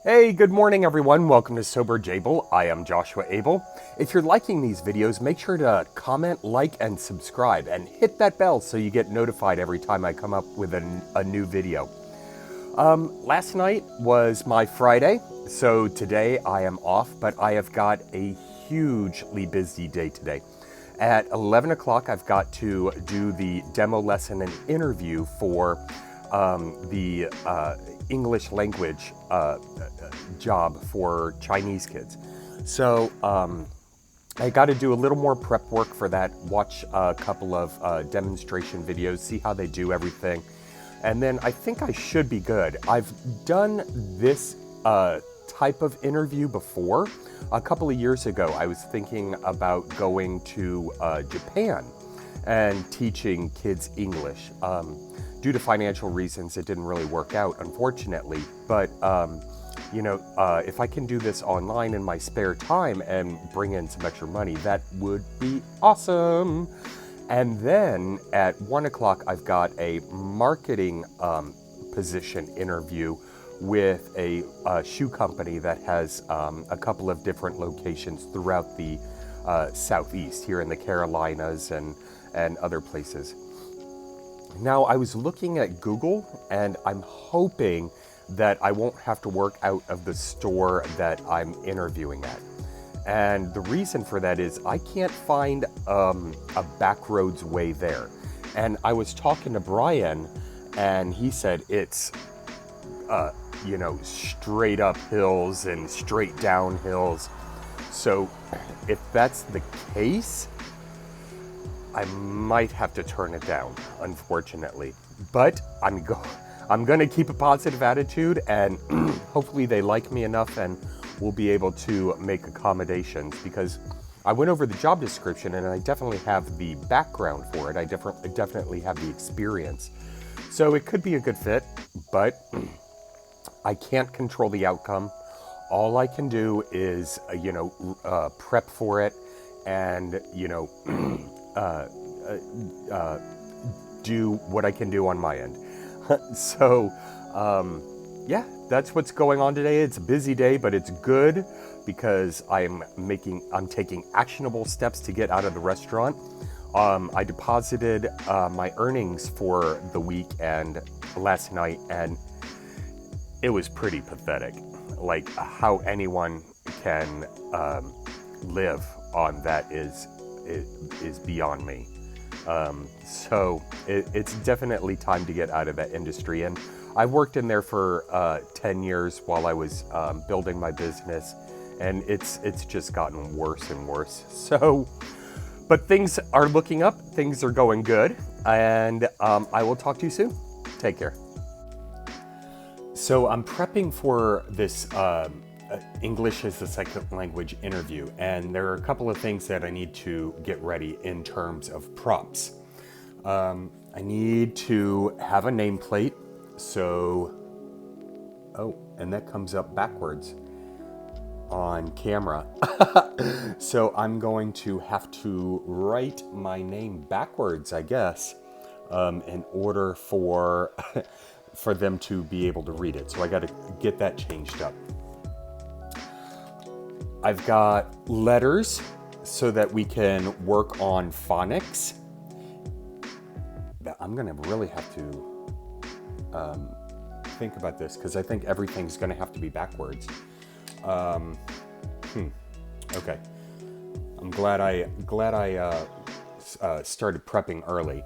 Hey, good morning everyone. Welcome to Sober Jable. I am Joshua Abel. If you're liking these videos, make sure to comment, like, and subscribe, and hit that bell so you get notified every time I come up with a new video. Last night was my Friday, so today I am off, but I have got a hugely busy day today. At 11 o'clock, I've got to do the demo lesson and interview for the English language job for Chinese kids. So I got to do a little more prep work for that, watch a couple of demonstration videos, see how they do everything. And then I think I should be good. I've done this type of interview before. A couple of years ago, I was thinking about going to Japan and teaching kids English. Due to financial reasons, it didn't really work out, unfortunately. But, if I can do this online in my spare time and bring in some extra money, that would be awesome. And then at 1 o'clock, I've got a marketing position interview with a shoe company that has a couple of different locations throughout the Southeast, here in the Carolinas and other places. Now, I was looking at Google, and I'm hoping that I won't have to work out of the store that I'm interviewing at. And the reason for that is I can't find a backroads way there. And I was talking to Brian, and he said it's, straight up hills and straight down hills. So if that's the case, I might have to turn it down, unfortunately. But I'm going to keep a positive attitude, and hopefully they like me enough and we'll be able to make accommodations, because I went over the job description and I definitely have the background for it. I definitely have the experience. So it could be a good fit, but I can't control the outcome. All I can do is, prep for it and, do what I can do on my end. So, that's what's going on today. It's a busy day, but it's good because I'm taking actionable steps to get out of the restaurant. I deposited my earnings for the week and last night, and it was pretty pathetic. Like, how anyone can live on that is beyond me. So it's definitely time to get out of that industry. And I worked in there for 10 years while I was building my business, and it's just gotten worse and worse. So, but things are looking up, things are going good, and I will talk to you soon. Take care. So I'm prepping for this English as a second language interview, and there are a couple of things that I need to get ready in terms of props. I need to have a nameplate, and that comes up backwards on camera. So I'm going to have to write my name backwards, I guess, in order for them to be able to read it. So I got to get that changed up. I've got letters so that we can work on phonics. I'm going to really have to think about this, because I think everything's going to have to be backwards. Okay. I'm glad I started prepping early.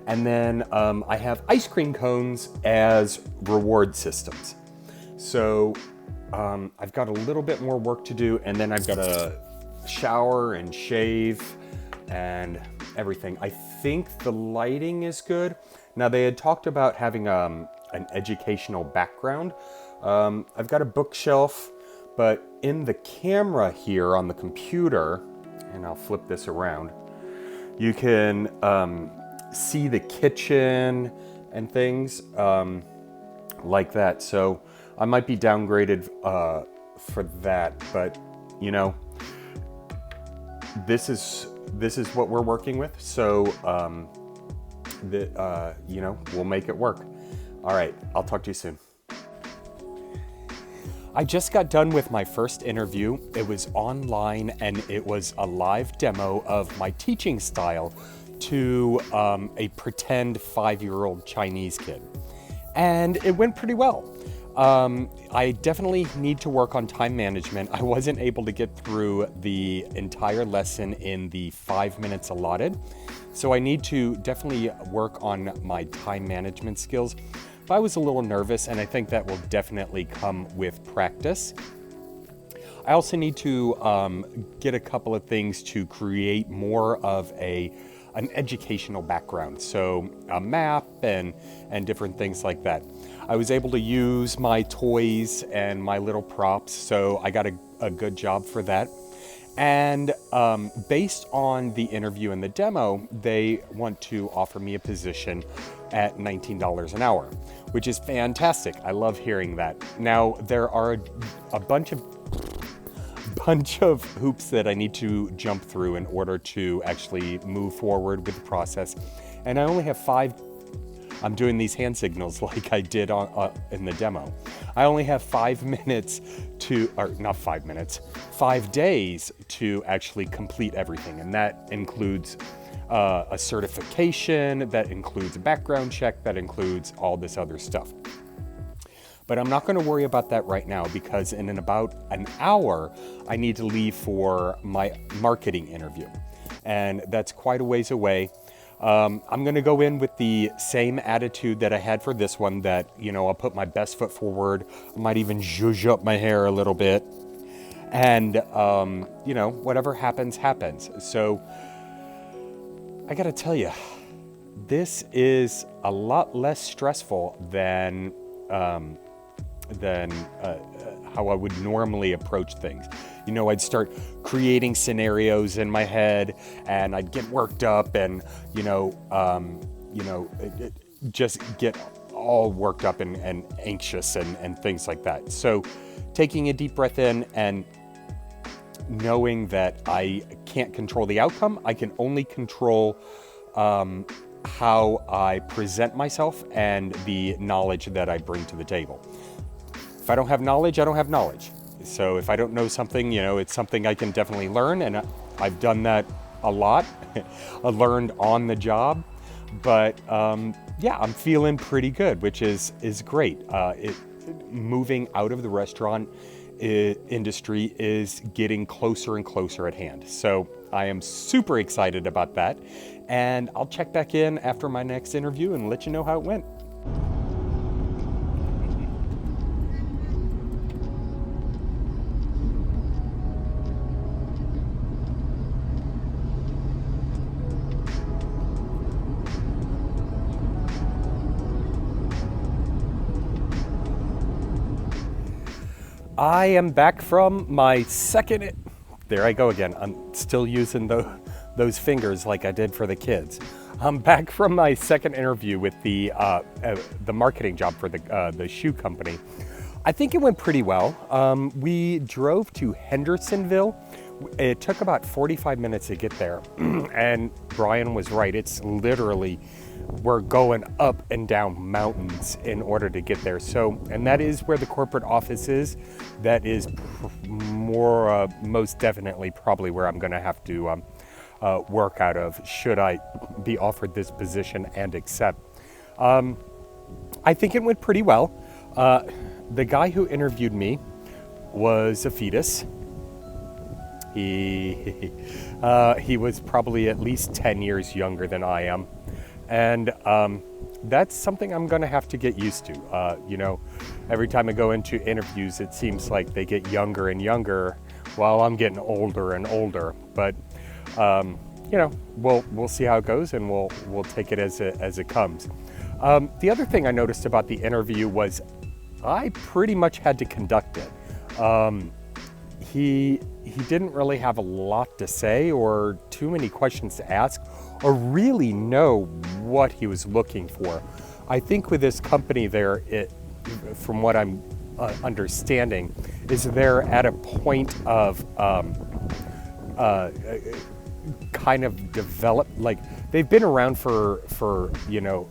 And then I have ice cream cones as reward systems. So I've got a little bit more work to do, and then I've got to shower and shave and everything. I think the lighting is good. Now, they had talked about having an educational background. I've got a bookshelf, but in the camera here on the computer, and I'll flip this around, you can see the kitchen and things like that. So I might be downgraded for that, but this is what we're working with. So we'll make it work. All right, I'll talk to you soon. I just got done with my first interview. It was online and it was a live demo of my teaching style to a pretend 5-year-old Chinese kid. And it went pretty well. I definitely need to work on time management. I wasn't able to get through the entire lesson in the 5 minutes allotted. So I need to definitely work on my time management skills. But I was a little nervous, and I think that will definitely come with practice. I also need to get a couple of things to create more of an educational background, so a map and different things like that. I was able to use my toys and my little props, so I got a good job for that. And based on the interview and the demo, they want to offer me a position at $19 an hour, which is fantastic. I love hearing that. Now, there are a bunch of hoops that I need to jump through in order to actually move forward with the process. And I only have 5, I'm doing these hand signals like I did in the demo. I only have 5 minutes or not 5 minutes, 5 days to actually complete everything. And that includes a certification, that includes a background check, that includes all this other stuff. But I'm not going to worry about that right now, because in about an hour, I need to leave for my marketing interview. And that's quite a ways away. I'm going to go in with the same attitude that I had for this one, that, I'll put my best foot forward. I might even zhuzh up my hair a little bit. And, whatever happens, happens. So I got to tell you, this is a lot less stressful than how I would normally approach things. I'd start creating scenarios in my head, and I'd get worked up, and just get all worked up and anxious and things like that. So taking a deep breath in and knowing that I can't control the outcome, I can only control how I present myself and the knowledge that I bring to the table. If I don't have knowledge, I don't have knowledge. So if I don't know something, it's something I can definitely learn, and I've done that a lot. I learned on the job, but I'm feeling pretty good, which is great. Moving out of the restaurant industry is getting closer and closer at hand. So I am super excited about that, and I'll check back in after my next interview and let you know how it went. I am back from my second, there I go again. I'm still using those fingers like I did for the kids. I'm back from my second interview with the marketing job for the shoe company. I think it went pretty well. We drove to Hendersonville. It took about 45 minutes to get there. And Brian was right. It's literally, we're going up and down mountains in order to get there. So, and that is where the corporate office is. That is most definitely probably where I'm going to have to work out of, should I be offered this position and accept. I think it went pretty well. The guy who interviewed me was a fetus. He was probably at least 10 years younger than I am. And that's something I'm going to have to get used to. Every time I go into interviews, it seems like they get younger and younger while I'm getting older and older. But, we'll see how it goes, and we'll take it as it comes. The other thing I noticed about the interview was I pretty much had to conduct it. He didn't really have a lot to say or too many questions to ask or really know what he was looking for. I think with this company there, from what I'm understanding, is they're at a point of kind of develop, like they've been around for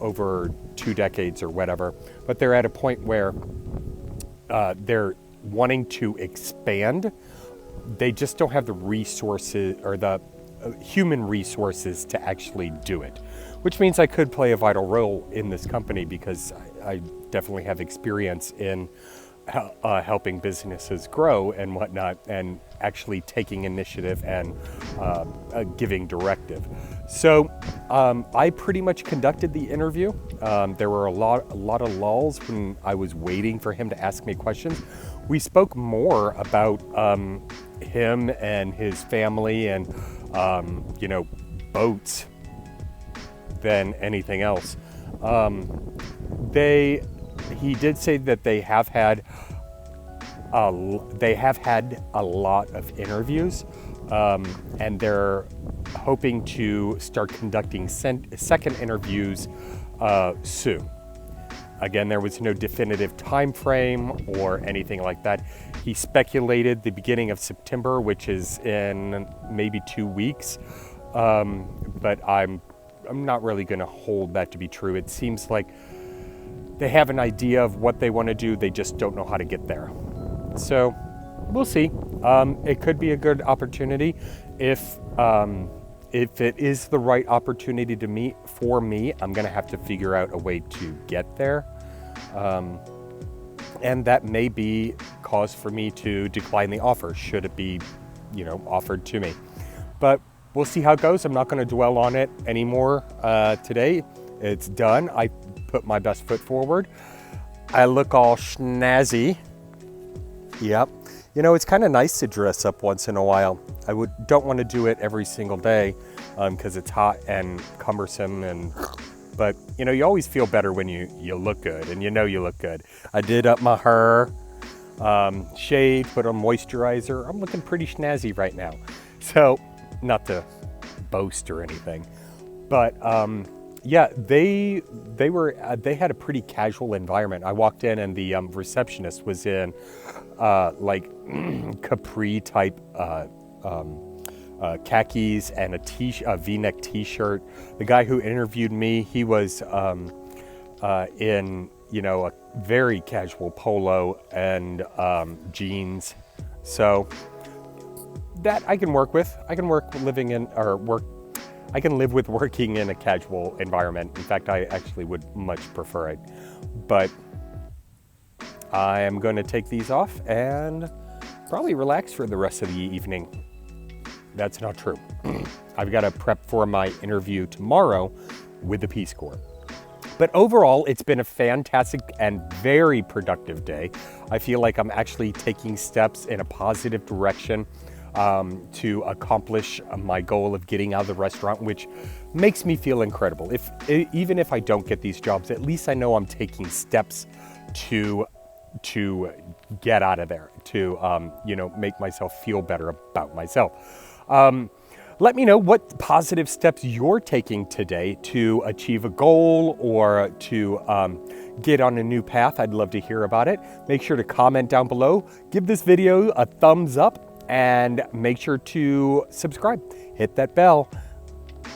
over 2 decades or whatever, but they're at a point where they're wanting to expand. They just don't have the resources or the human resources to actually do it, which means I could play a vital role in this company because I definitely have experience in helping businesses grow and whatnot, and actually taking initiative and giving directive. So I pretty much conducted the interview. There were a lot of lulls when I was waiting for him to ask me questions. We spoke more about him and his family and boats than anything else. He did say that they have had a lot of interviews, and they're hoping to start conducting second interviews soon. Again, there was no definitive time frame or anything like that. He speculated the beginning of September, which is in maybe 2 weeks, but I'm not really going to hold that to be true. It seems like they have an idea of what they want to do, they just don't know how to get there. So we'll see. It could be a good opportunity if it is the right opportunity for me. I'm going to have to figure out a way to get there, and that may be cause for me to decline the offer should it be, offered to me. But we'll see how it goes. I'm not going to dwell on it anymore today. It's done. I put my best foot forward. I look all snazzy. Yep. It's kind of nice to dress up once in a while. I don't want to do it every single day because it's hot and cumbersome, but you always feel better when you look good, and you look good. I did up my hair, shaved, put on moisturizer. I'm looking pretty snazzy right now. So, not to boast or anything, but yeah, they had a pretty casual environment. I walked in and the receptionist was in like capri type khakis and a V-neck t-shirt. The guy who interviewed me, he was in a very casual polo and jeans. So that I can work with. I can live with working in a casual environment. In fact, I actually would much prefer it. But I am going to take these off and probably relax for the rest of the evening. That's not true. I've got to prep for my interview tomorrow with the Peace Corps. But overall, it's been a fantastic and very productive day. I feel like I'm actually taking steps in a positive direction to accomplish my goal of getting out of the restaurant, which makes me feel incredible. Even if I don't get these jobs, at least I know I'm taking steps to get out of there, to make myself feel better about myself. Let me know what positive steps you're taking today to achieve a goal or to get on a new path. I'd love to hear about it. Make sure to comment down below, give this video a thumbs up, and make sure to subscribe. Hit that bell.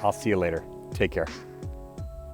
I'll see you later. Take care.